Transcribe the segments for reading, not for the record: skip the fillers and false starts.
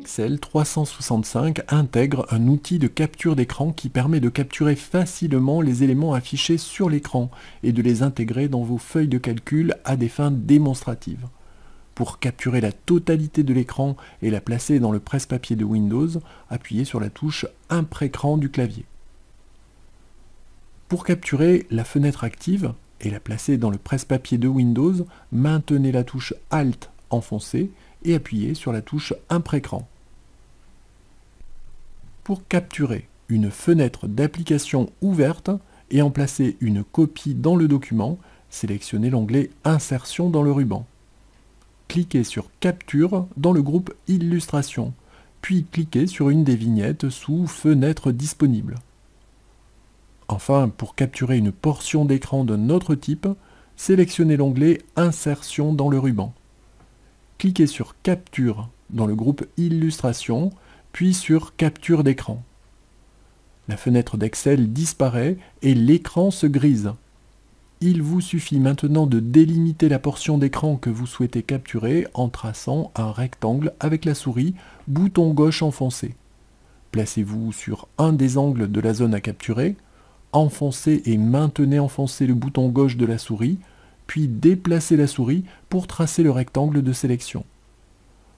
Excel 365 intègre un outil de capture d'écran qui permet de capturer facilement les éléments affichés sur l'écran et de les intégrer dans vos feuilles de calcul à des fins démonstratives. Pour capturer la totalité de l'écran et la placer dans le presse-papier de Windows, appuyez sur la touche Impré-écran du clavier. Pour capturer la fenêtre active et la placer dans le presse-papier de Windows, maintenez la touche Alt enfoncée et appuyez sur la touche Impré-écran. Pour capturer une fenêtre d'application ouverte et en placer une copie dans le document, sélectionnez l'onglet Insertion dans le ruban. Cliquez sur Capture dans le groupe Illustration, puis cliquez sur une des vignettes sous Fenêtre disponible. Enfin, pour capturer une portion d'écran d'un autre type, sélectionnez l'onglet Insertion dans le ruban. Cliquez sur Capture dans le groupe Illustration, puis sur Capture d'écran. La fenêtre d'Excel disparaît et l'écran se grise. Il vous suffit maintenant de délimiter la portion d'écran que vous souhaitez capturer en traçant un rectangle avec la souris, bouton gauche enfoncé. Placez-vous sur un des angles de la zone à capturer, enfoncez et maintenez enfoncé le bouton gauche de la souris, puis déplacez la souris pour tracer le rectangle de sélection.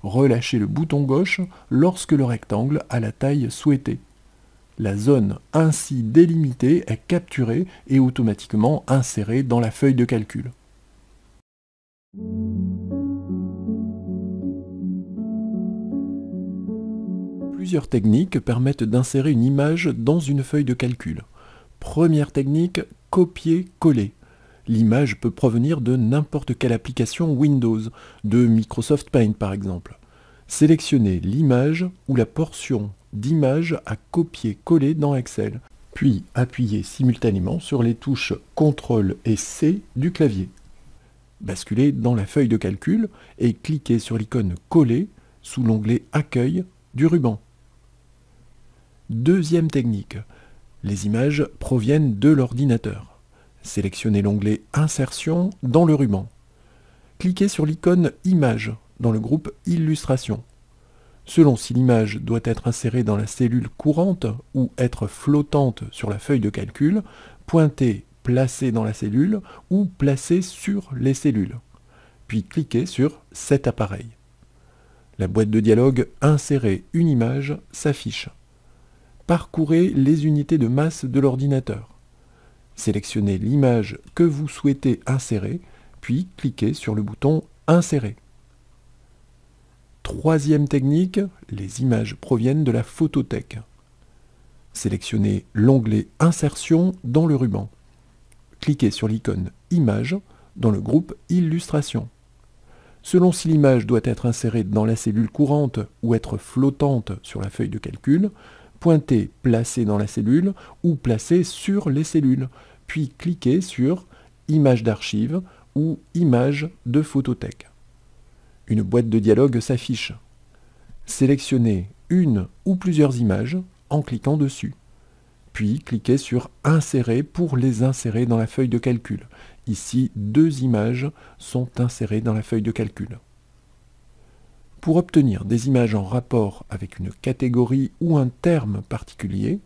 Relâchez le bouton gauche lorsque le rectangle a la taille souhaitée. La zone ainsi délimitée est capturée et automatiquement insérée dans la feuille de calcul. Plusieurs techniques permettent d'insérer une image dans une feuille de calcul. Première technique, copier-coller. L'image peut provenir de n'importe quelle application Windows, de Microsoft Paint par exemple. Sélectionnez l'image ou la portion d'image à copier-coller dans Excel, puis appuyez simultanément sur les touches CTRL et C du clavier. Basculez dans la feuille de calcul et cliquez sur l'icône Coller sous l'onglet Accueil du ruban. Deuxième technique, les images proviennent de l'ordinateur. Sélectionnez l'onglet Insertion dans le ruban. Cliquez sur l'icône Image dans le groupe Illustration. Selon si l'image doit être insérée dans la cellule courante ou être flottante sur la feuille de calcul, pointez Placer dans la cellule ou Placer sur les cellules. Puis cliquez sur Cet appareil. La boîte de dialogue Insérer une image s'affiche. Parcourez les unités de masse de l'ordinateur. Sélectionnez l'image que vous souhaitez insérer, puis cliquez sur le bouton Insérer. Troisième technique, les images proviennent de la photothèque. Sélectionnez l'onglet Insertion dans le ruban. Cliquez sur l'icône Image dans le groupe Illustration. Selon si l'image doit être insérée dans la cellule courante ou être flottante sur la feuille de calcul, pointez Placer dans la cellule ou Placer sur les cellules, puis cliquez sur Image d'archive ou Image de photothèque. Une boîte de dialogue s'affiche. Sélectionnez une ou plusieurs images en cliquant dessus. Puis cliquez sur Insérer pour les insérer dans la feuille de calcul. Ici, 2 images sont insérées dans la feuille de calcul. Pour obtenir des images en rapport avec une catégorie ou un terme particulier,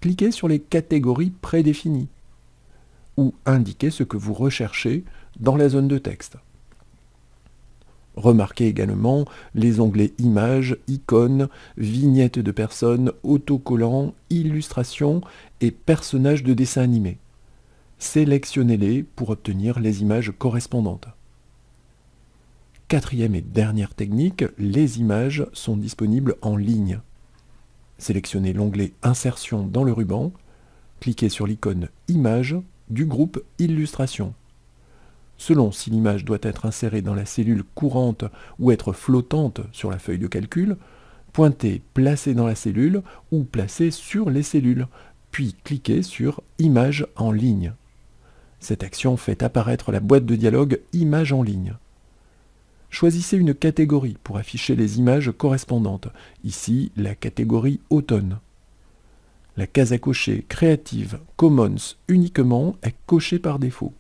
cliquez sur les catégories prédéfinies ou indiquez ce que vous recherchez dans la zone de texte. Remarquez également les onglets Images, Icônes, Vignettes de personnes, Autocollants, Illustrations et Personnages de dessin animé. Sélectionnez-les pour obtenir les images correspondantes. Quatrième et dernière technique, les images sont disponibles en ligne. Sélectionnez l'onglet Insertion dans le ruban, cliquez sur l'icône Image du groupe Illustration. Selon si l'image doit être insérée dans la cellule courante ou être flottante sur la feuille de calcul, pointez Placer dans la cellule ou Placer sur les cellules, puis cliquez sur Image en ligne. Cette action fait apparaître la boîte de dialogue Images en ligne. Choisissez une catégorie pour afficher les images correspondantes, ici la catégorie Automne. La case à cocher Creative Commons uniquement est cochée par défaut.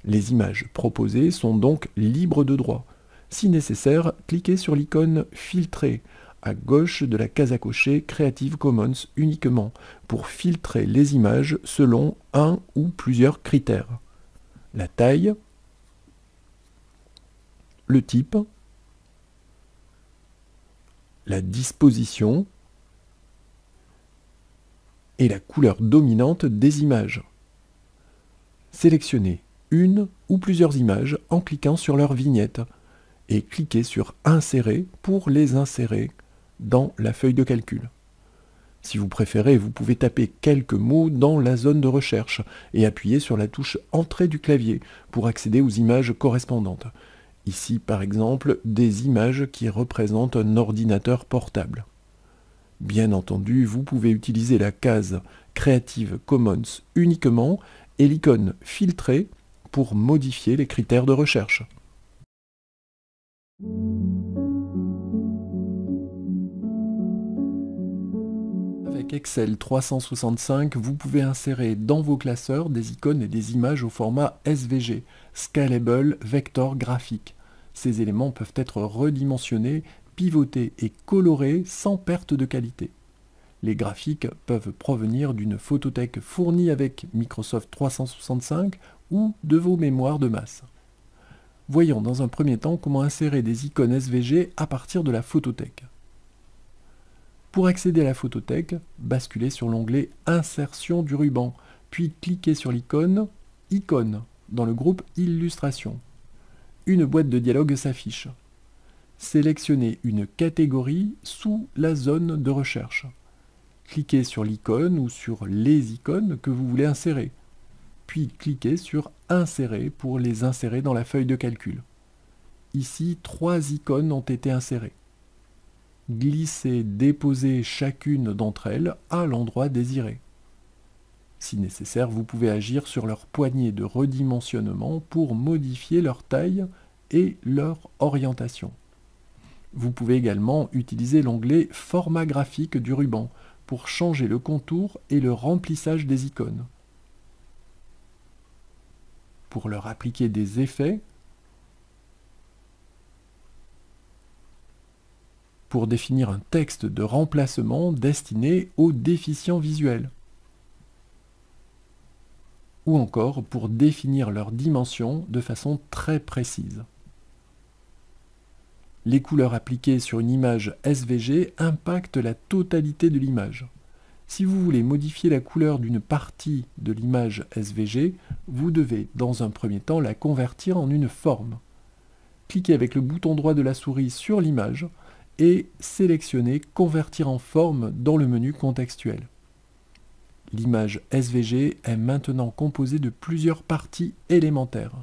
Les images proposées sont donc libres de droit. Si nécessaire, cliquez sur l'icône « Filtrer » à gauche de la case à cocher Creative Commons uniquement pour filtrer les images selon un ou plusieurs critères. La taille, le type, la disposition et la couleur dominante des images. Sélectionnez une ou plusieurs images en cliquant sur leur vignette et cliquez sur « Insérer » pour les insérer dans la feuille de calcul. Si vous préférez, vous pouvez taper quelques mots dans la zone de recherche et appuyer sur la touche « Entrée » du clavier pour accéder aux images correspondantes. Ici, par exemple, des images qui représentent un ordinateur portable. Bien entendu, vous pouvez utiliser la case Creative Commons uniquement et l'icône « Filtrer » pour modifier les critères de recherche. Avec Excel 365, vous pouvez insérer dans vos classeurs des icônes et des images au format SVG, Scalable Vector Graphic. Ces éléments peuvent être redimensionnés, pivotés et colorés sans perte de qualité. Les graphiques peuvent provenir d'une photothèque fournie avec Microsoft 365 ou de vos mémoires de masse. Voyons dans un premier temps comment insérer des icônes SVG à partir de la photothèque. Pour accéder à la photothèque, basculez sur l'onglet « Insertion du ruban », puis cliquez sur l'icône « Icônes » dans le groupe « Illustration ». Une boîte de dialogue s'affiche. Sélectionnez une catégorie sous la zone de recherche. Cliquez sur l'icône ou sur les icônes que vous voulez insérer. Puis cliquez sur « Insérer » pour les insérer dans la feuille de calcul. Ici, 3 icônes ont été insérées. Glissez, déposez chacune d'entre elles à l'endroit désiré. Si nécessaire, vous pouvez agir sur leur poignée de redimensionnement pour modifier leur taille et leur orientation. Vous pouvez également utiliser l'onglet « Format graphique » du ruban pour changer le contour et le remplissage des icônes. Pour leur appliquer des effets, pour définir un texte de remplacement destiné aux déficients visuels, ou encore pour définir leurs dimensions de façon très précise. Les couleurs appliquées sur une image SVG impactent la totalité de l'image. Si vous voulez modifier la couleur d'une partie de l'image SVG, vous devez, dans un premier temps, la convertir en une forme. Cliquez avec le bouton droit de la souris sur l'image et sélectionnez « Convertir en forme » dans le menu contextuel. L'image SVG est maintenant composée de plusieurs parties élémentaires.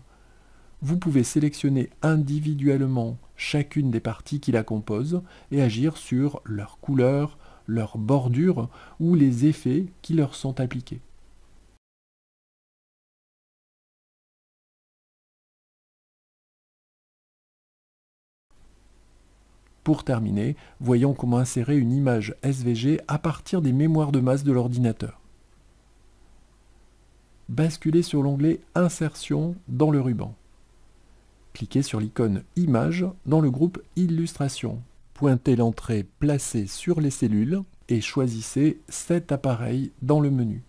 Vous pouvez sélectionner individuellement chacune des parties qui la composent et agir sur leur couleur, leur bordure ou les effets qui leur sont appliqués. Pour terminer, voyons comment insérer une image SVG à partir des mémoires de masse de l'ordinateur. Basculez sur l'onglet « Insertion » dans le ruban. Cliquez sur l'icône « Image » dans le groupe « Illustration ». Pointez l'entrée placée sur les cellules et choisissez « Cet appareil » dans le menu.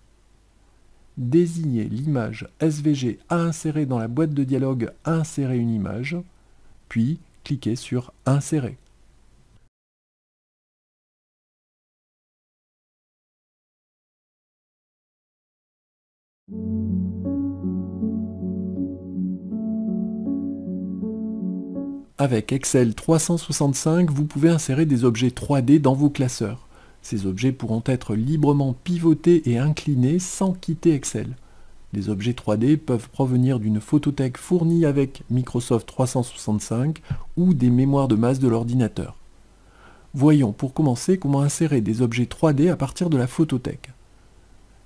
Désignez l'image SVG à insérer dans la boîte de dialogue « Insérer une image », puis cliquez sur « Insérer ». Avec Excel 365, vous pouvez insérer des objets 3D dans vos classeurs. Ces objets pourront être librement pivotés et inclinés sans quitter Excel. Les objets 3D peuvent provenir d'une photothèque fournie avec Microsoft 365 ou des mémoires de masse de l'ordinateur. Voyons pour commencer comment insérer des objets 3D à partir de la photothèque.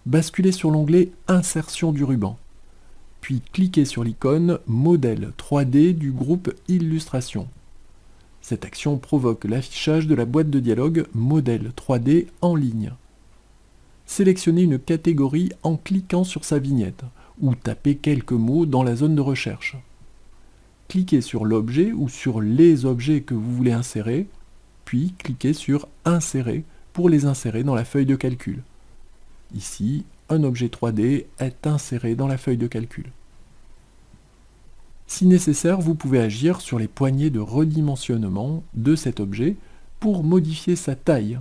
Basculez sur l'onglet « Insertion du ruban ». Puis cliquez sur l'icône « Modèle 3D » du groupe « Illustration ». Cette action provoque l'affichage de la boîte de dialogue « Modèle 3D » en ligne. Sélectionnez une catégorie en cliquant sur sa vignette ou tapez quelques mots dans la zone de recherche. cliquez sur l'objet ou sur les objets que vous voulez insérer, puis cliquez sur Insérer pour les insérer dans la feuille de calcul. Ici, un objet 3D est inséré dans la feuille de calcul. Si nécessaire, vous pouvez agir sur les poignées de redimensionnement de cet objet pour modifier sa taille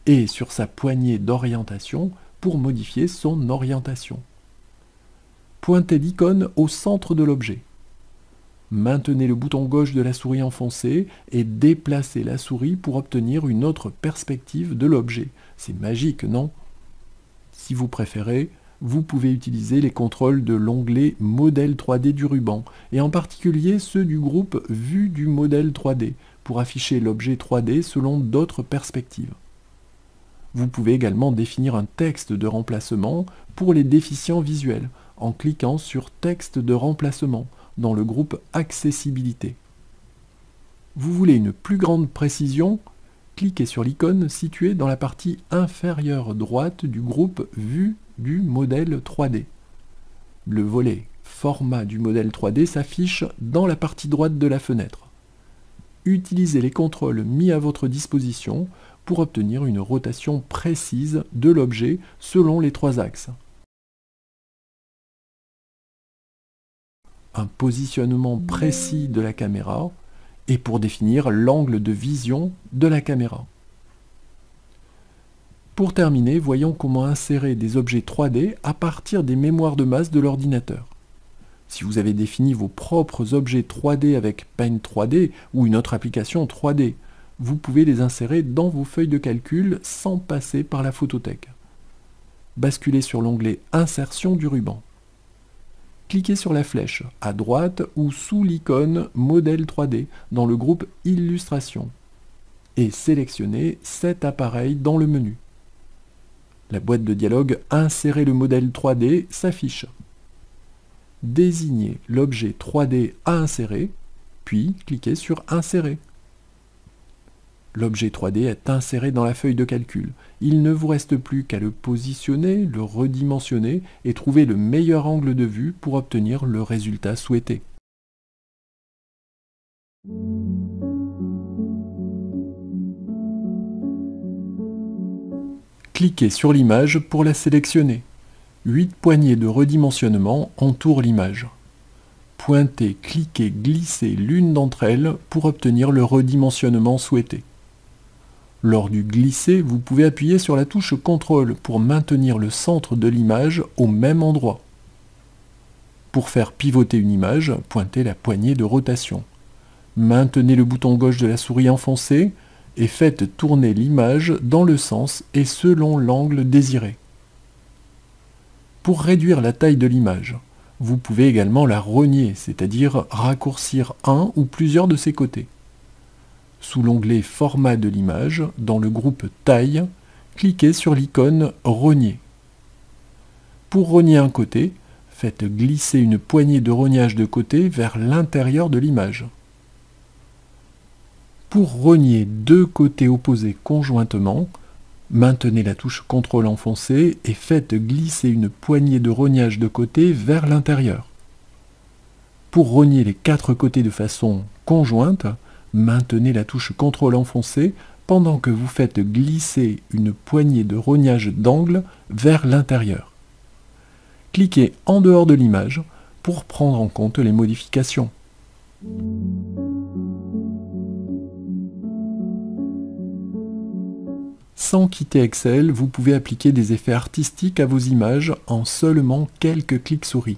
et sur sa poignée d'orientation pour modifier son orientation. Pointez l'icône au centre de l'objet. Maintenez le bouton gauche de la souris enfoncé et déplacez la souris pour obtenir une autre perspective de l'objet. C'est magique, non? Si vous préférez, vous pouvez utiliser les contrôles de l'onglet Modèle 3D du ruban, et en particulier ceux du groupe Vue du modèle 3D, pour afficher l'objet 3D selon d'autres perspectives. Vous pouvez également définir un texte de remplacement pour les déficients visuels, en cliquant sur Texte de remplacement, dans le groupe Accessibilité. Vous voulez une plus grande précision? Cliquez sur l'icône située dans la partie inférieure droite du groupe Vue du modèle 3D. Le volet Format du modèle 3D s'affiche dans la partie droite de la fenêtre. Utilisez les contrôles mis à votre disposition pour obtenir une rotation précise de l'objet selon les 3 axes. Un positionnement précis de la caméra et pour définir l'angle de vision de la caméra. Pour terminer, voyons comment insérer des objets 3D à partir des mémoires de masse de l'ordinateur. Si vous avez défini vos propres objets 3D avec Paint 3D ou une autre application 3D, vous pouvez les insérer dans vos feuilles de calcul sans passer par la photothèque. Basculez sur l'onglet Insertion du ruban. Cliquez sur la flèche à droite ou sous l'icône Modèle 3D dans le groupe Illustration et sélectionnez cet appareil dans le menu. La boîte de dialogue Insérer le modèle 3D s'affiche. Désignez l'objet 3D à insérer, puis cliquez sur Insérer. L'objet 3D est inséré dans la feuille de calcul. Il ne vous reste plus qu'à le positionner, le redimensionner et trouver le meilleur angle de vue pour obtenir le résultat souhaité. Cliquez sur l'image pour la sélectionner. 8 poignées de redimensionnement entourent l'image. Pointez, cliquez, glissez l'une d'entre elles pour obtenir le redimensionnement souhaité. Lors du glisser, vous pouvez appuyer sur la touche CTRL pour maintenir le centre de l'image au même endroit. Pour faire pivoter une image, pointez la poignée de rotation. Maintenez le bouton gauche de la souris enfoncé et faites tourner l'image dans le sens et selon l'angle désiré. Pour réduire la taille de l'image, vous pouvez également la rogner, c'est-à-dire raccourcir un ou plusieurs de ses côtés. Sous l'onglet Format de l'image, dans le groupe Taille, cliquez sur l'icône Rogner. Pour rogner un côté, faites glisser une poignée de rognage de côté vers l'intérieur de l'image. Pour rogner 2 côtés opposés conjointement, maintenez la touche CTRL enfoncée et faites glisser une poignée de rognage de côté vers l'intérieur. Pour rogner les 4 côtés de façon conjointe, maintenez la touche CTRL enfoncée pendant que vous faites glisser une poignée de rognage d'angle vers l'intérieur. Cliquez en dehors de l'image pour prendre en compte les modifications. Sans quitter Excel, vous pouvez appliquer des effets artistiques à vos images en seulement quelques clics souris.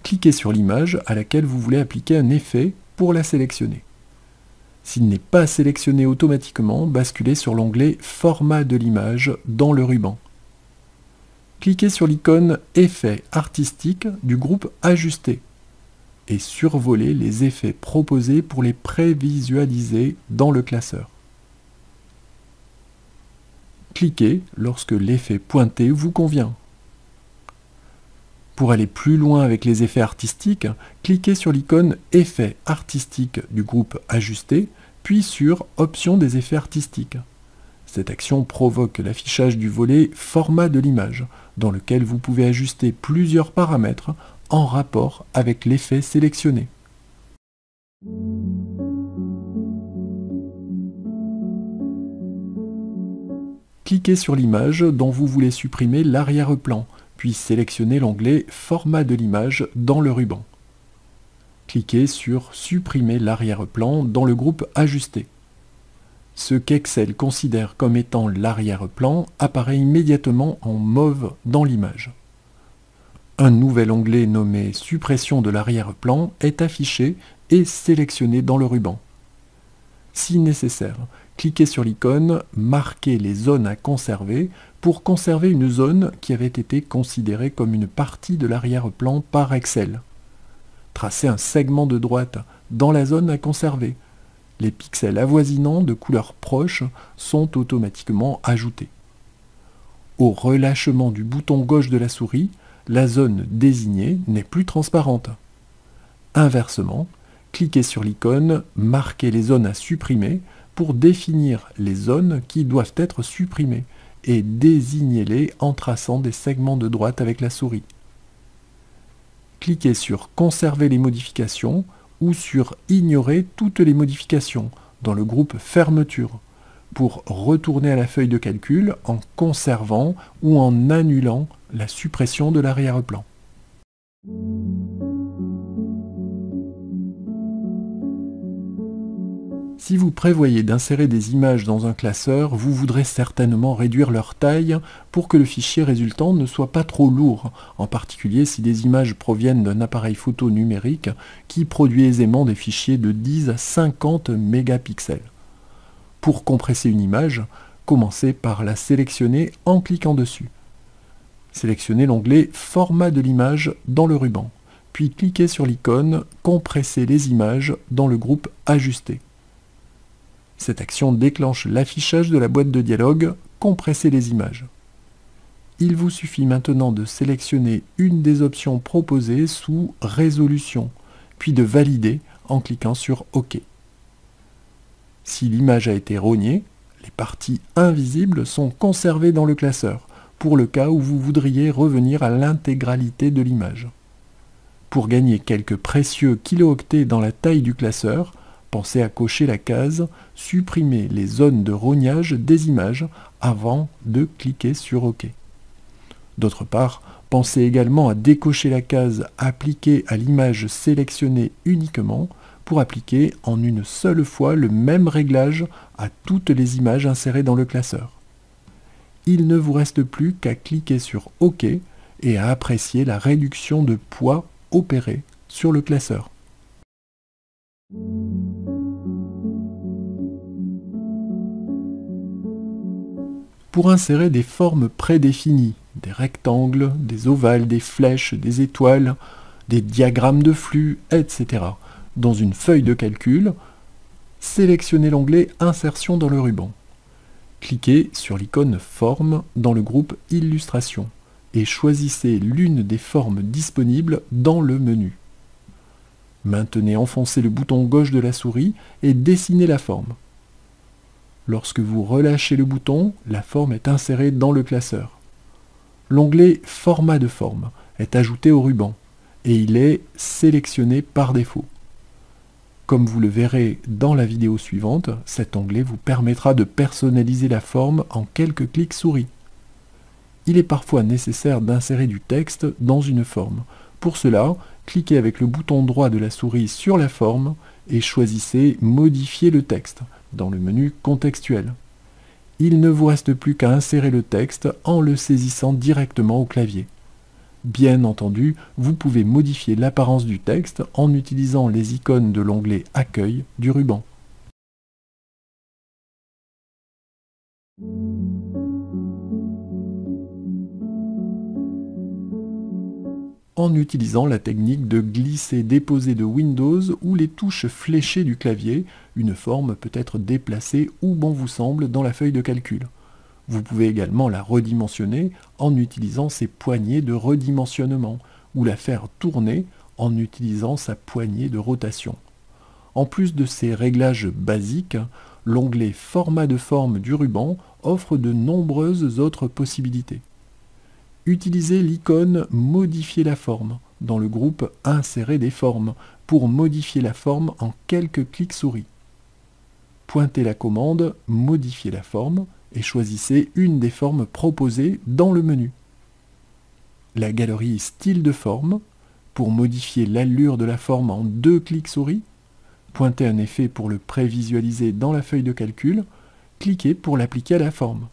Cliquez sur l'image à laquelle vous voulez appliquer un effet pour la sélectionner. S'il n'est pas sélectionné automatiquement, basculez sur l'onglet Format de l'image dans le ruban. Cliquez sur l'icône Effets artistiques du groupe Ajuster et survolez les effets proposés pour les prévisualiser dans le classeur. Cliquez lorsque l'effet pointé vous convient. Pour aller plus loin avec les effets artistiques, cliquez sur l'icône Effets artistiques du groupe Ajuster, puis sur Options des effets artistiques. Cette action provoque l'affichage du volet Format de l'image, dans lequel vous pouvez ajuster plusieurs paramètres en rapport avec l'effet sélectionné. cliquez sur l'image dont vous voulez supprimer l'arrière-plan, puis sélectionnez l'onglet Format de l'image dans le ruban. Cliquez sur Supprimer l'arrière-plan dans le groupe Ajusté. Ce qu'Excel considère comme étant l'arrière-plan apparaît immédiatement en mauve dans l'image. Un nouvel onglet nommé Suppression de l'arrière-plan est affiché et sélectionné dans le ruban. Si nécessaire, cliquez sur l'icône « Marquer les zones à conserver » pour conserver une zone qui avait été considérée comme une partie de l'arrière-plan par Excel. Tracez un segment de droite dans la zone à conserver. Les pixels avoisinants de couleurs proches sont automatiquement ajoutés. Au relâchement du bouton gauche de la souris, la zone désignée n'est plus transparente. Inversement, cliquez sur l'icône « Marquer les zones à supprimer » pour définir les zones qui doivent être supprimées et désignez-les en traçant des segments de droite avec la souris. Cliquez sur « Conserver les modifications » ou sur « Ignorer toutes les modifications » dans le groupe « Fermeture » pour retourner à la feuille de calcul en conservant ou en annulant la suppression de l'arrière-plan. Si vous prévoyez d'insérer des images dans un classeur, vous voudrez certainement réduire leur taille pour que le fichier résultant ne soit pas trop lourd, en particulier si des images proviennent d'un appareil photo numérique qui produit aisément des fichiers de 10 à 50 mégapixels. Pour compresser une image, commencez par la sélectionner en cliquant dessus. Sélectionnez l'onglet « Format de l'image » dans le ruban, puis cliquez sur l'icône « Compresser les images » dans le groupe « Ajuster ». Cette action déclenche l'affichage de la boîte de dialogue « Compresser les images ». Il vous suffit maintenant de sélectionner une des options proposées sous « Résolution », puis de valider en cliquant sur « OK ». Si l'image a été rognée, les parties invisibles sont conservées dans le classeur, pour le cas où vous voudriez revenir à l'intégralité de l'image. Pour gagner quelques précieux kilooctets dans la taille du classeur, pensez à cocher la case « Supprimer les zones de rognage des images » avant de cliquer sur OK. D'autre part, pensez également à décocher la case « Appliquer à l'image sélectionnée uniquement » pour appliquer en une seule fois le même réglage à toutes les images insérées dans le classeur. Il ne vous reste plus qu'à cliquer sur OK et à apprécier la réduction de poids opérée sur le classeur. Pour insérer des formes prédéfinies, des rectangles, des ovales, des flèches, des étoiles, des diagrammes de flux, etc., dans une feuille de calcul, sélectionnez l'onglet « Insertion dans le ruban ». Cliquez sur l'icône « Forme » dans le groupe « Illustration » et choisissez l'une des formes disponibles dans le menu. Maintenez enfoncé le bouton gauche de la souris et dessinez la forme. Lorsque vous relâchez le bouton, la forme est insérée dans le classeur. L'onglet « Format de forme » est ajouté au ruban et il est sélectionné par défaut. Comme vous le verrez dans la vidéo suivante, cet onglet vous permettra de personnaliser la forme en quelques clics souris. Il est parfois nécessaire d'insérer du texte dans une forme. Pour cela, cliquez avec le bouton droit de la souris sur la forme et choisissez « Modifier le texte » dans le menu contextuel. Il ne vous reste plus qu'à insérer le texte en le saisissant directement au clavier. Bien entendu, vous pouvez modifier l'apparence du texte en utilisant les icônes de l'onglet « Accueil » du ruban. En utilisant la technique de glisser-déposer de Windows ou les touches fléchées du clavier, une forme peut être déplacée où bon vous semble dans la feuille de calcul. Vous pouvez également la redimensionner en utilisant ses poignées de redimensionnement ou la faire tourner en utilisant sa poignée de rotation. En plus de ces réglages basiques, l'onglet Format de forme du ruban offre de nombreuses autres possibilités. Utilisez l'icône Modifier la forme dans le groupe Insérer des formes pour modifier la forme en quelques clics souris. Pointez la commande Modifier la forme et choisissez une des formes proposées dans le menu. La galerie Style de forme, pour modifier l'allure de la forme en 2 clics souris. Pointez un effet pour le prévisualiser dans la feuille de calcul. Cliquez pour l'appliquer à la forme.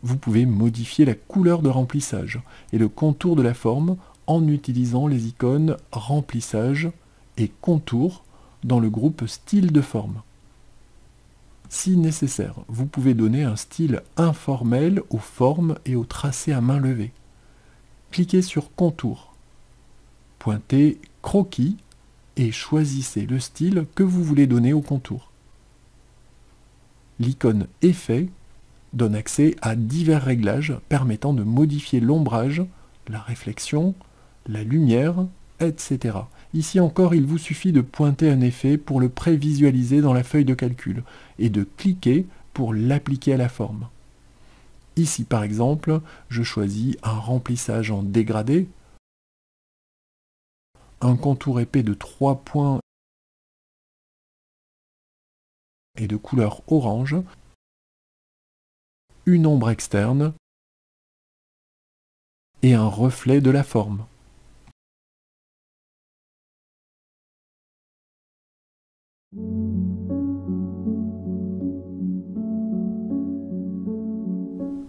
Vous pouvez modifier la couleur de remplissage et le contour de la forme en utilisant les icônes Remplissage et Contour dans le groupe Style de forme. Si nécessaire, vous pouvez donner un style informel aux formes et aux tracés à main levée. Cliquez sur Contour. Pointez Croquis et choisissez le style que vous voulez donner au contour. L'icône Effet donne accès à divers réglages permettant de modifier l'ombrage, la réflexion, la lumière, etc. Ici encore, il vous suffit de pointer un effet pour le prévisualiser dans la feuille de calcul et de cliquer pour l'appliquer à la forme. Ici par exemple, je choisis un remplissage en dégradé, un contour épais de 3 points et de couleur orange, une ombre externe et un reflet de la forme.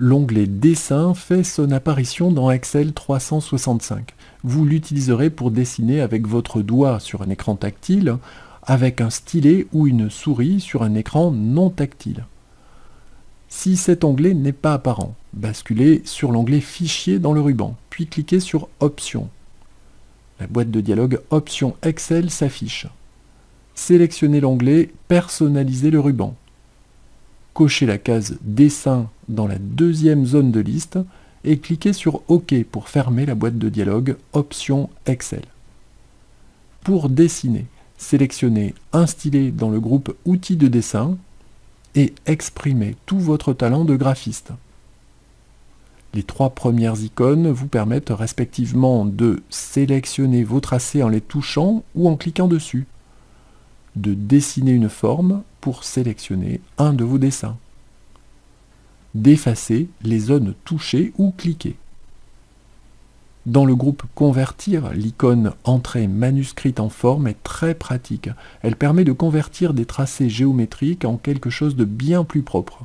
L'onglet Dessin fait son apparition dans Excel 365. Vous l'utiliserez pour dessiner avec votre doigt sur un écran tactile, avec un stylet ou une souris sur un écran non tactile. Si cet onglet n'est pas apparent, basculez sur l'onglet Fichier dans le ruban, puis cliquez sur Options. La boîte de dialogue Options Excel s'affiche. Sélectionnez l'onglet Personnaliser le ruban. Cochez la case Dessin dans la deuxième zone de liste et cliquez sur OK pour fermer la boîte de dialogue Options Excel. Pour dessiner, sélectionnez un stylet dans le groupe Outils de dessin et exprimez tout votre talent de graphiste. Les 3 premières icônes vous permettent respectivement de sélectionner vos tracés en les touchant ou en cliquant dessus, de dessiner une forme pour sélectionner un de vos dessins, d'effacer les zones touchées ou cliquées. Dans le groupe Convertir, l'icône Entrée manuscrite en forme est très pratique. Elle permet de convertir des tracés géométriques en quelque chose de bien plus propre.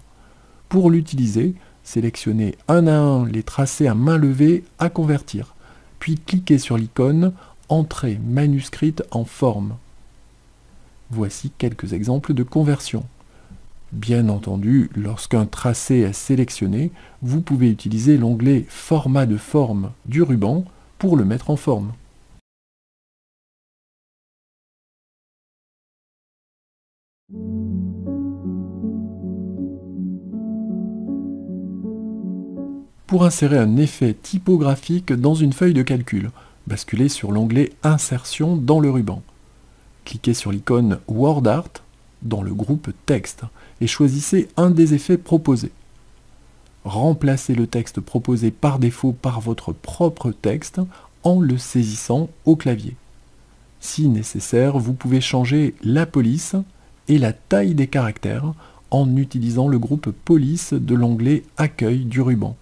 Pour l'utiliser, sélectionnez un à un les tracés à main levée à convertir, puis cliquez sur l'icône Entrée manuscrite en forme. Voici quelques exemples de conversion. Bien entendu, lorsqu'un tracé est sélectionné, vous pouvez utiliser l'onglet Format de forme du ruban pour le mettre en forme. Pour insérer un effet typographique dans une feuille de calcul, basculez sur l'onglet Insertion dans le ruban. Cliquez sur l'icône WordArt dans le groupe Texte et choisissez un des effets proposés. Remplacez le texte proposé par défaut par votre propre texte en le saisissant au clavier. Si nécessaire, vous pouvez changer la police et la taille des caractères en utilisant le groupe Police de l'onglet Accueil du ruban.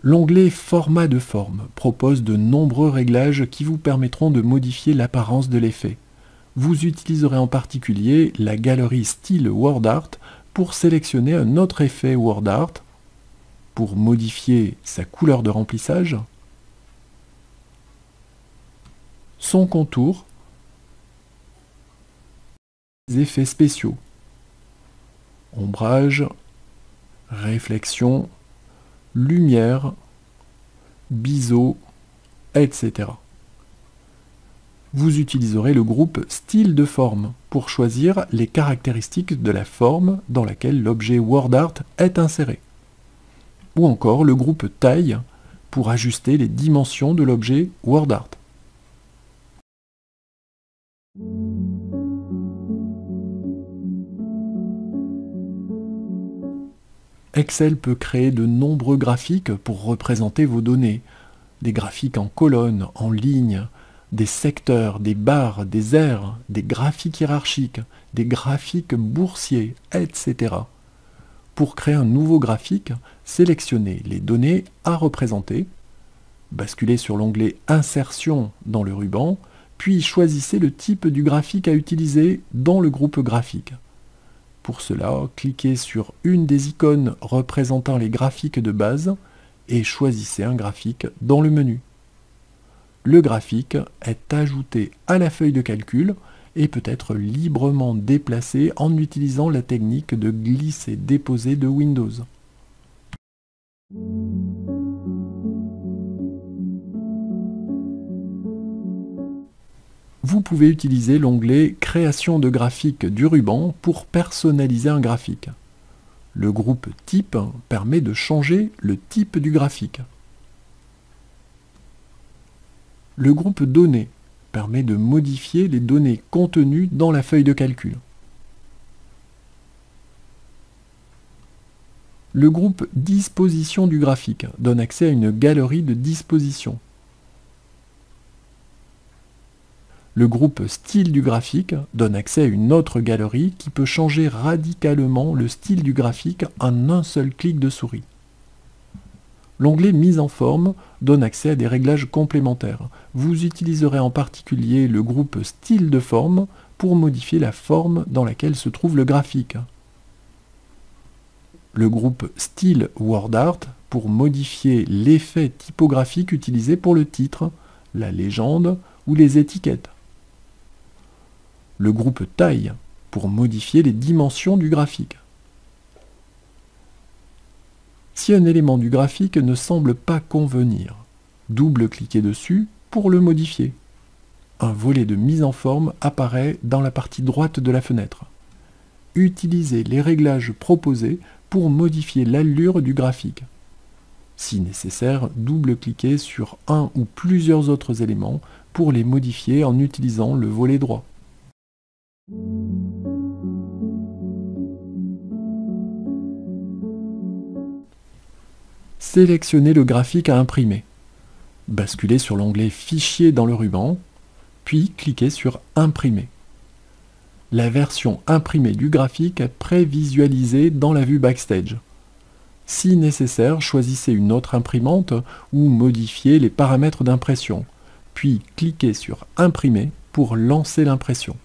L'onglet Format de forme propose de nombreux réglages qui vous permettront de modifier l'apparence de l'effet. Vous utiliserez en particulier la galerie Style WordArt pour sélectionner un autre effet WordArt, pour modifier sa couleur de remplissage, son contour, les effets spéciaux, ombrage, réflexion, lumière, biseau, etc. Vous utiliserez le groupe Style de forme pour choisir les caractéristiques de la forme dans laquelle l'objet WordArt est inséré. Ou encore le groupe Taille pour ajuster les dimensions de l'objet WordArt. Excel peut créer de nombreux graphiques pour représenter vos données. Des graphiques en colonnes, en lignes, des secteurs, des barres, des aires, des graphiques hiérarchiques, des graphiques boursiers, etc. Pour créer un nouveau graphique, sélectionnez les données à représenter, basculez sur l'onglet Insertion dans le ruban, puis choisissez le type du graphique à utiliser dans le groupe graphique. Pour cela, cliquez sur une des icônes représentant les graphiques de base et choisissez un graphique dans le menu. Le graphique est ajouté à la feuille de calcul et peut être librement déplacé en utilisant la technique de glisser-déposer de Windows. Vous pouvez utiliser l'onglet Création de graphique du ruban pour personnaliser un graphique. Le groupe Type permet de changer le type du graphique. Le groupe Données permet de modifier les données contenues dans la feuille de calcul. Le groupe Disposition du graphique donne accès à une galerie de dispositions. Le groupe Style du graphique donne accès à une autre galerie qui peut changer radicalement le style du graphique en un seul clic de souris. L'onglet Mise en forme donne accès à des réglages complémentaires. Vous utiliserez en particulier le groupe Style de forme pour modifier la forme dans laquelle se trouve le graphique. Le groupe Style WordArt pour modifier l'effet typographique utilisé pour le titre, la légende ou les étiquettes. Le groupe Taille pour modifier les dimensions du graphique. Si un élément du graphique ne semble pas convenir, double-cliquez dessus pour le modifier. Un volet de mise en forme apparaît dans la partie droite de la fenêtre. Utilisez les réglages proposés pour modifier l'allure du graphique. Si nécessaire, double-cliquez sur un ou plusieurs autres éléments pour les modifier en utilisant le volet droit. Sélectionnez le graphique à imprimer. Basculez sur l'onglet Fichier dans le ruban, puis cliquez sur Imprimer. La version imprimée du graphique est prévisualisée dans la vue Backstage. Si nécessaire, choisissez une autre imprimante ou modifiez les paramètres d'impression, puis cliquez sur Imprimer pour lancer l'impression.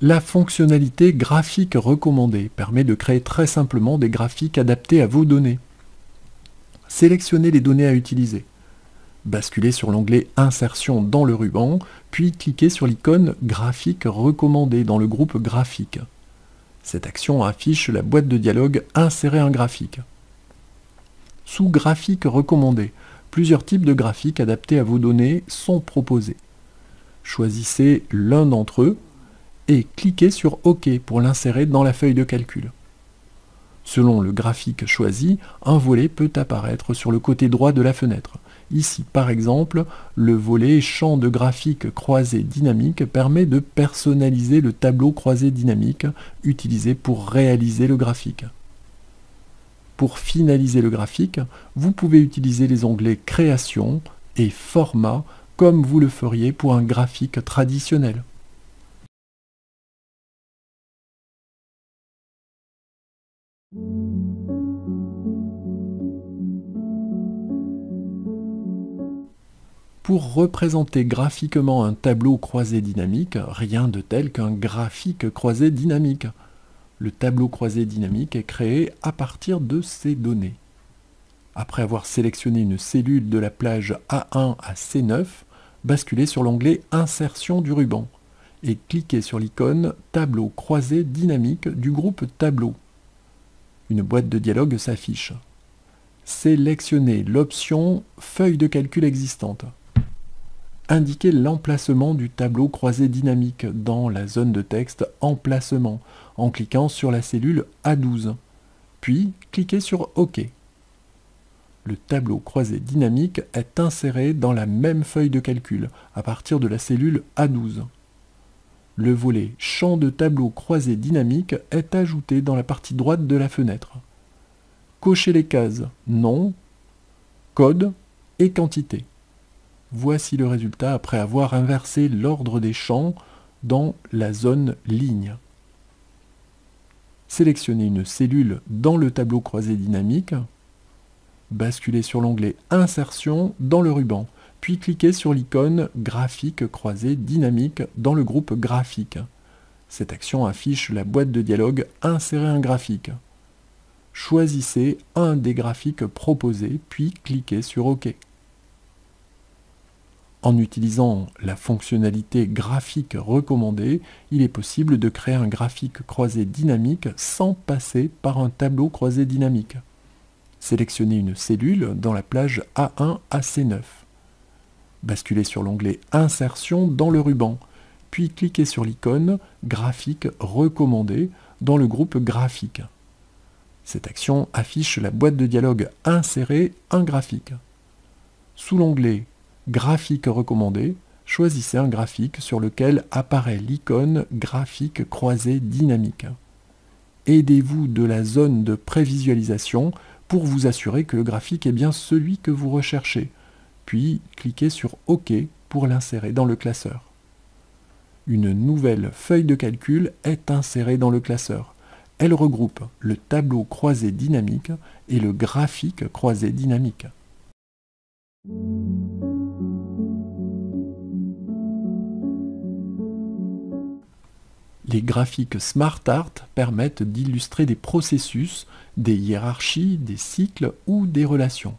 La fonctionnalité graphique recommandée permet de créer très simplement des graphiques adaptés à vos données. Sélectionnez les données à utiliser. Basculez sur l'onglet Insertion dans le ruban, puis cliquez sur l'icône Graphique recommandé dans le groupe Graphique. Cette action affiche la boîte de dialogue Insérer un graphique. Sous Graphique recommandé, plusieurs types de graphiques adaptés à vos données sont proposés. Choisissez l'un d'entre eux et cliquez sur OK pour l'insérer dans la feuille de calcul. Selon le graphique choisi, un volet peut apparaître sur le côté droit de la fenêtre. Ici, par exemple, le volet Champ de graphique croisé dynamique permet de personnaliser le tableau croisé dynamique utilisé pour réaliser le graphique. Pour finaliser le graphique, vous pouvez utiliser les onglets Création et Format comme vous le feriez pour un graphique traditionnel. Pour représenter graphiquement un tableau croisé dynamique, rien de tel qu'un graphique croisé dynamique. Le tableau croisé dynamique est créé à partir de ces données. Après avoir sélectionné une cellule de la plage A1 à C9, basculez sur l'onglet Insertion du ruban et cliquez sur l'icône Tableau croisé dynamique du groupe Tableau. Une boîte de dialogue s'affiche. Sélectionnez l'option Feuille de calcul existante. Indiquez l'emplacement du tableau croisé dynamique dans la zone de texte Emplacement en cliquant sur la cellule A12, puis cliquez sur OK. Le tableau croisé dynamique est inséré dans la même feuille de calcul à partir de la cellule A12. Le volet Champ de tableau croisé dynamique est ajouté dans la partie droite de la fenêtre. cochez les cases nom, code et quantité. Voici le résultat après avoir inversé l'ordre des champs dans la zone ligne. Sélectionnez une cellule dans le tableau croisé dynamique, basculez sur l'onglet Insertion dans le ruban, puis cliquez sur l'icône Graphique croisé dynamique dans le groupe Graphique. Cette action affiche la boîte de dialogue Insérer un graphique. Choisissez un des graphiques proposés, puis cliquez sur OK. En utilisant la fonctionnalité graphique recommandée, il est possible de créer un graphique croisé dynamique sans passer par un tableau croisé dynamique. Sélectionnez une cellule dans la plage A1 à C9. Basculez sur l'onglet Insertion dans le ruban, puis cliquez sur l'icône Graphique recommandé dans le groupe Graphique. Cette action affiche la boîte de dialogue Insérer un graphique. Sous l'onglet Graphique recommandé, choisissez un graphique sur lequel apparaît l'icône Graphique croisé dynamique. Aidez-vous de la zone de prévisualisation pour vous assurer que le graphique est bien celui que vous recherchez, puis cliquez sur OK pour l'insérer dans le classeur. Une nouvelle feuille de calcul est insérée dans le classeur. Elle regroupe le tableau croisé dynamique et le graphique croisé dynamique. Les graphiques SmartArt permettent d'illustrer des processus, des hiérarchies, des cycles ou des relations.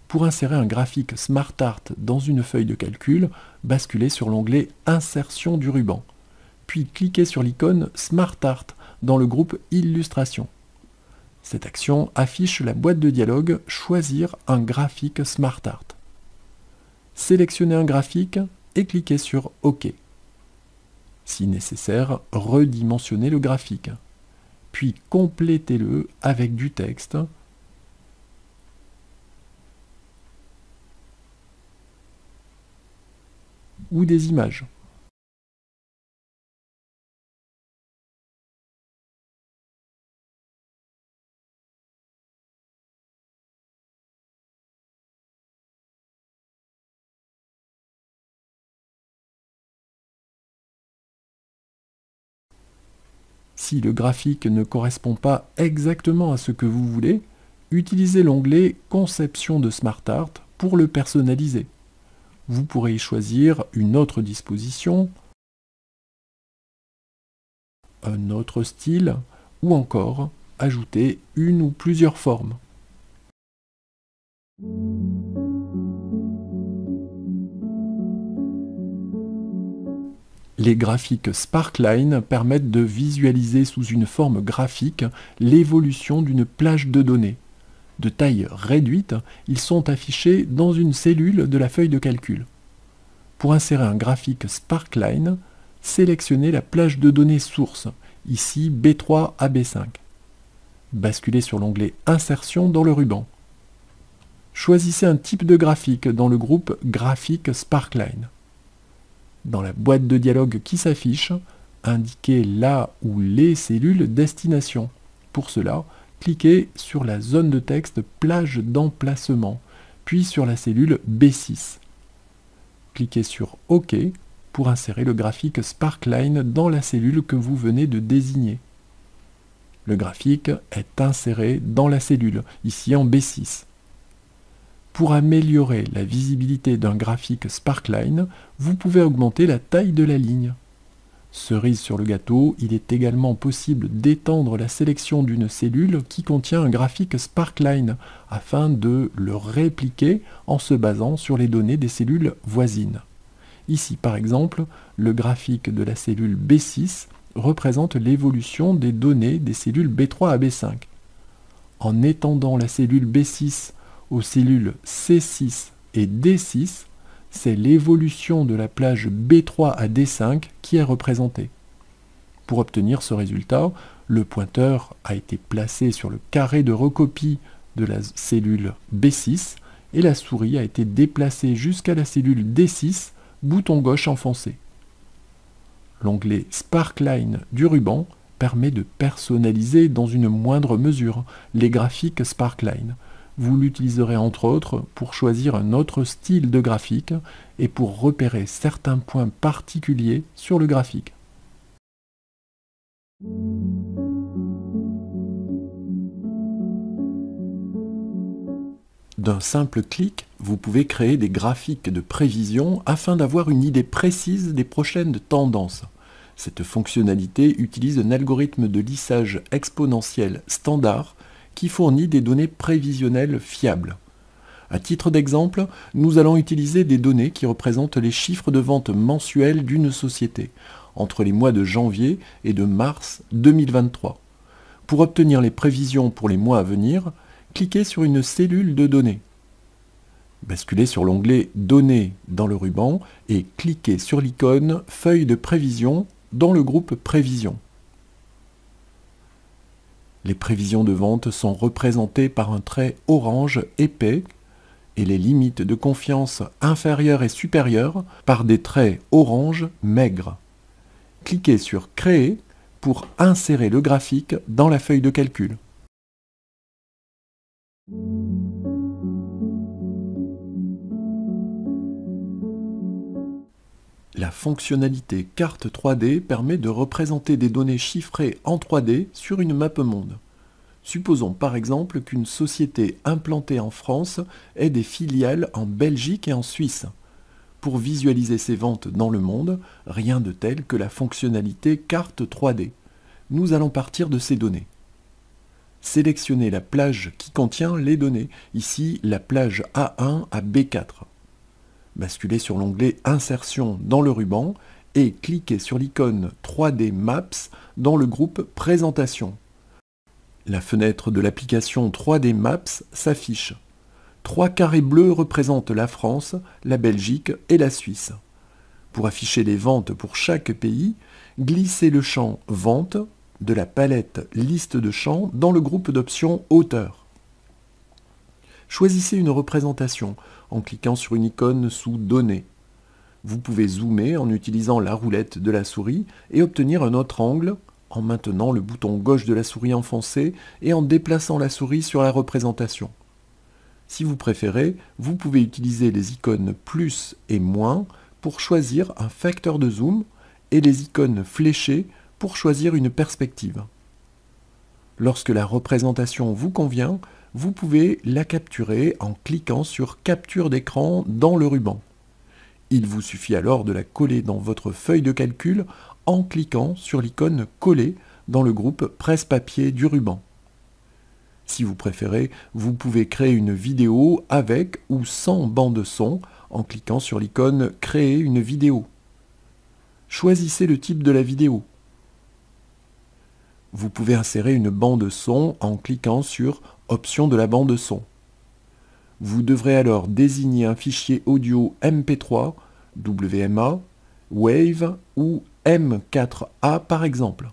Pour insérer un graphique SmartArt dans une feuille de calcul, basculez sur l'onglet Insertion du ruban, puis cliquez sur l'icône SmartArt dans le groupe Illustration. Cette action affiche la boîte de dialogue Choisir un graphique SmartArt. Sélectionnez un graphique et cliquez sur OK. Si nécessaire, redimensionnez le graphique, puis complétez-le avec du texte ou des images. Si le graphique ne correspond pas exactement à ce que vous voulez, utilisez l'onglet Conception de SmartArt pour le personnaliser. Vous pourrez y choisir une autre disposition, un autre style, ou encore ajouter une ou plusieurs formes. Les graphiques Sparkline permettent de visualiser sous une forme graphique l'évolution d'une plage de données. De taille réduite, ils sont affichés dans une cellule de la feuille de calcul. Pour insérer un graphique Sparkline, sélectionnez la plage de données source, ici B3 à B5. Basculez sur l'onglet Insertion dans le ruban. Choisissez un type de graphique dans le groupe Graphique Sparkline. Dans la boîte de dialogue qui s'affiche, indiquez la ou les cellules destination. Pour cela, cliquez sur la zone de texte Plage d'emplacement, puis sur la cellule B6. Cliquez sur OK pour insérer le graphique Sparkline dans la cellule que vous venez de désigner. Le graphique est inséré dans la cellule, ici en B6. Pour améliorer la visibilité d'un graphique Sparkline, vous pouvez augmenter la taille de la ligne. Cerise sur le gâteau, il est également possible d'étendre la sélection d'une cellule qui contient un graphique Sparkline afin de le répliquer en se basant sur les données des cellules voisines. Ici, par exemple, le graphique de la cellule B6 représente l'évolution des données des cellules B3 à B5. En étendant la cellule B6 aux cellules C6 et D6, c'est l'évolution de la plage B3 à D5 qui est représentée. Pour obtenir ce résultat, le pointeur a été placé sur le carré de recopie de la cellule B6 et la souris a été déplacée jusqu'à la cellule D6, bouton gauche enfoncé. L'onglet Sparkline du ruban permet de personnaliser dans une moindre mesure les graphiques Sparkline. Vous l'utiliserez entre autres pour choisir un autre style de graphique et pour repérer certains points particuliers sur le graphique. D'un simple clic, vous pouvez créer des graphiques de prévision afin d'avoir une idée précise des prochaines tendances. Cette fonctionnalité utilise un algorithme de lissage exponentiel standard qui fournit des données prévisionnelles fiables. À titre d'exemple, nous allons utiliser des données qui représentent les chiffres de vente mensuels d'une société entre les mois de janvier et de mars 2023. Pour obtenir les prévisions pour les mois à venir, cliquez sur une cellule de données. Basculez sur l'onglet Données dans le ruban et cliquez sur l'icône Feuille de prévision dans le groupe Prévision. Les prévisions de vente sont représentées par un trait orange épais et les limites de confiance inférieures et supérieures par des traits orange maigres. Cliquez sur Créer pour insérer le graphique dans la feuille de calcul. La fonctionnalité carte 3D permet de représenter des données chiffrées en 3D sur une map monde. Supposons par exemple qu'une société implantée en France ait des filiales en Belgique et en Suisse. Pour visualiser ses ventes dans le monde, rien de tel que la fonctionnalité carte 3D. Nous allons partir de ces données. Sélectionnez la plage qui contient les données, ici la plage A1 à B4. Basculez sur l'onglet Insertion dans le ruban et cliquez sur l'icône 3D Maps dans le groupe Présentation. La fenêtre de l'application 3D Maps s'affiche. 3 carrés bleus représentent la France, la Belgique et la Suisse. Pour afficher les ventes pour chaque pays, glissez le champ Vente de la palette Liste de champs dans le groupe d'options Hauteur. Choisissez une représentation en cliquant sur une icône sous Données. Vous pouvez zoomer en utilisant la roulette de la souris et obtenir un autre angle en maintenant le bouton gauche de la souris enfoncé et en déplaçant la souris sur la représentation. Si vous préférez, vous pouvez utiliser les icônes plus et moins pour choisir un facteur de zoom et les icônes fléchées pour choisir une perspective. Lorsque la représentation vous convient, vous pouvez la capturer en cliquant sur Capture d'écran dans le ruban. Il vous suffit alors de la coller dans votre feuille de calcul en cliquant sur l'icône Coller dans le groupe Presse-papier du ruban. Si vous préférez, vous pouvez créer une vidéo avec ou sans bande son en cliquant sur l'icône Créer une vidéo. Choisissez le type de la vidéo. Vous pouvez insérer une bande son en cliquant sur Option de la bande son. Vous devrez alors désigner un fichier audio MP3, WMA, Wave ou M4A par exemple.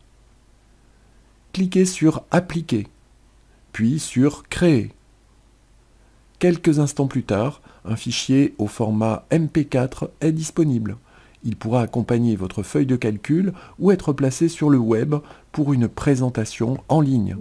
Cliquez sur Appliquer, puis sur Créer. Quelques instants plus tard, un fichier au format MP4 est disponible. Il pourra accompagner votre feuille de calcul ou être placé sur le web pour une présentation en ligne.